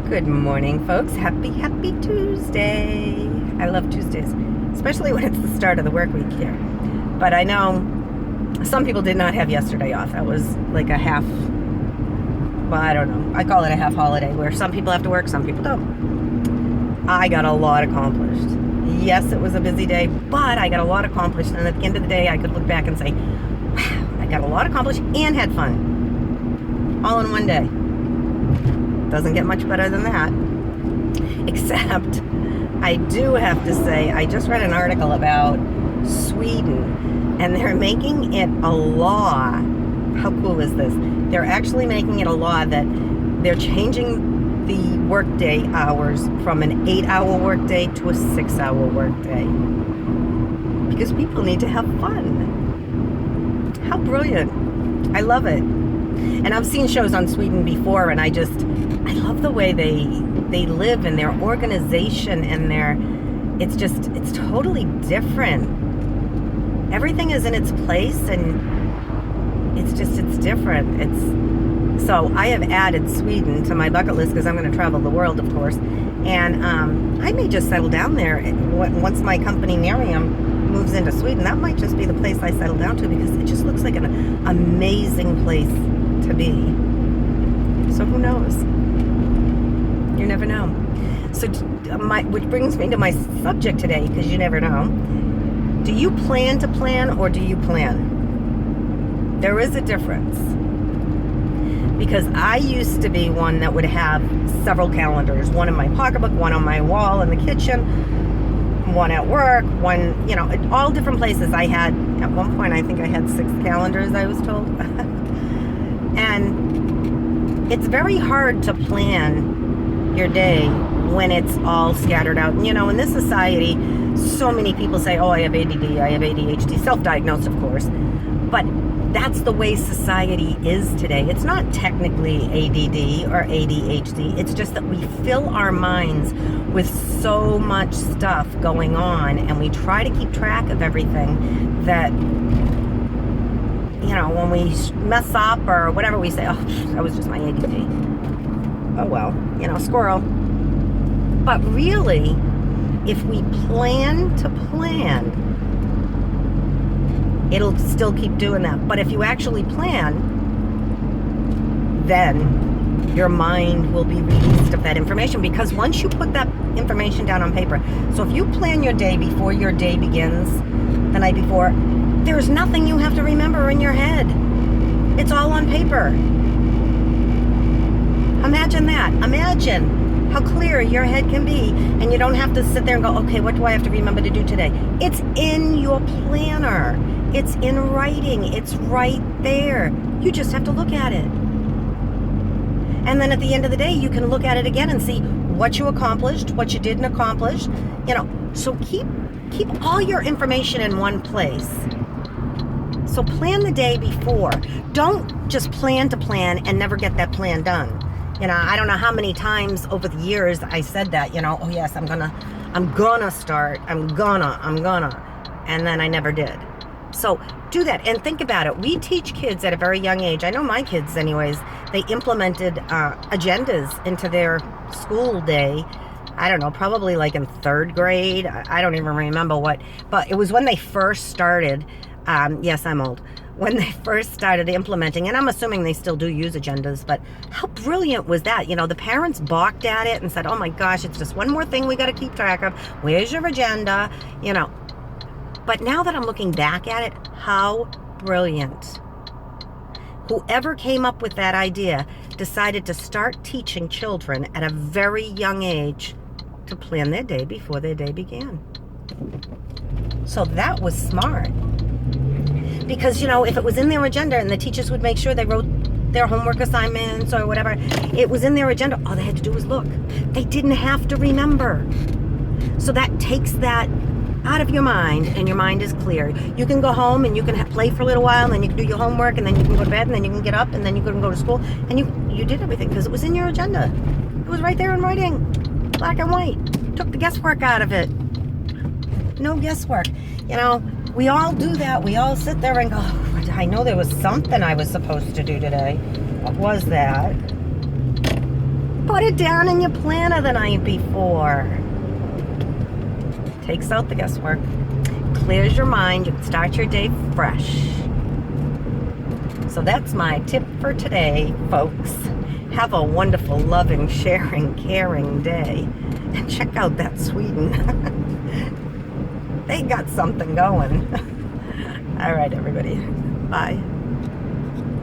Good morning, folks. Happy Tuesday. I love Tuesdays, especially when it's the start of the work week here. But I know some people did not have yesterday off. That was like a half, well, I don't know. I call it a half holiday where some people have to work, some people don't. I got a lot accomplished. Yes, it was a busy day, but I got a lot accomplished. And at the end of the day, I could look back and say, wow, I got a lot accomplished and had fun. All in one day. Doesn't get much better than that. Except, I do have to say, I just read an article about Sweden, and they're making it a law. How cool is this? They're actually making it a law that they're changing the workday hours from an 8-hour workday to a 6-hour workday. Because people need to have fun. How brilliant. I love it. And I've seen shows on Sweden before, and I love the way they live and their organization and it's totally different. Everything is in its place, and it's different. So I have added Sweden to my bucket list because I'm going to travel the world, of course. And I may just settle down there once my company Miriam moves into Sweden. That might just be the place I settle down to because it just looks like an amazing place to be. So who knows? You never know. So which brings me to my subject today, because you never know. Do you plan to plan, or do you plan? There is a difference. Because I used to be one that would have several calendars. One in my pocketbook, one on my wall in the kitchen, one at work, one, at all different places. I had, at one point, I think I had 6 calendars, I was told. And it's very hard to plan your day when it's all scattered out. In this society, so many people say, oh, I have ADD, I have ADHD, self-diagnosed, of course. But that's the way society is today. It's not technically ADD or ADHD. It's just that we fill our minds with so much stuff going on, and we try to keep track of everything that, when we mess up or whatever, we say, oh, that was just my ADD. Oh, well, squirrel. But really, if we plan to plan, it'll still keep doing that. But if you actually plan, then your mind will be released of that information, because once you put that information down on paper, so if you plan your day before your day begins, the night before, there's nothing you have to remember in your head. It's all on paper. Imagine that. Imagine how clear your head can be, and you don't have to sit there and go, okay, what do I have to remember to do today? It's in your planner. It's in writing. It's right there. You just have to look at it. And then at the end of the day, you can look at it again and see what you accomplished, what you didn't accomplish. So keep all your information in one place. So plan the day before. Don't just plan to plan and never get that plan done. I don't know how many times over the years I said that, oh yes, I'm gonna start, I'm gonna, and then I never did. So do that and think about it. We teach kids at a very young age. I know my kids anyways, they implemented agendas into their school day. I don't know, probably like in 3rd grade. I don't even remember what, but it was when they first started. Yes, I'm old. When they first started implementing, and I'm assuming they still do use agendas, but how brilliant was that? The parents balked at it and said, oh my gosh, it's just one more thing we got to keep track of. Where's your agenda? But now that I'm looking back at it, how brilliant. Whoever came up with that idea decided to start teaching children at a very young age to plan their day before their day began. So that was smart. Because, if it was in their agenda and the teachers would make sure they wrote their homework assignments or whatever, it was in their agenda, all they had to do was look. They didn't have to remember. So that takes that out of your mind, and your mind is clear. You can go home and you can play for a little while, and then you can do your homework, and then you can go to bed, and then you can get up, and then you can go to school, and you did everything because it was in your agenda. It was right there in writing, black and white. Took the guesswork out of it. No guesswork. We all do that. We all sit there and go, oh, I know there was something I was supposed to do today. What was that? Put it down in your planner the night before. Takes out the guesswork. Clears your mind. You can start your day fresh. So that's my tip for today, folks. Have a wonderful, loving, sharing, caring day. And check out that Sweden. They got something going. All right, everybody. Bye.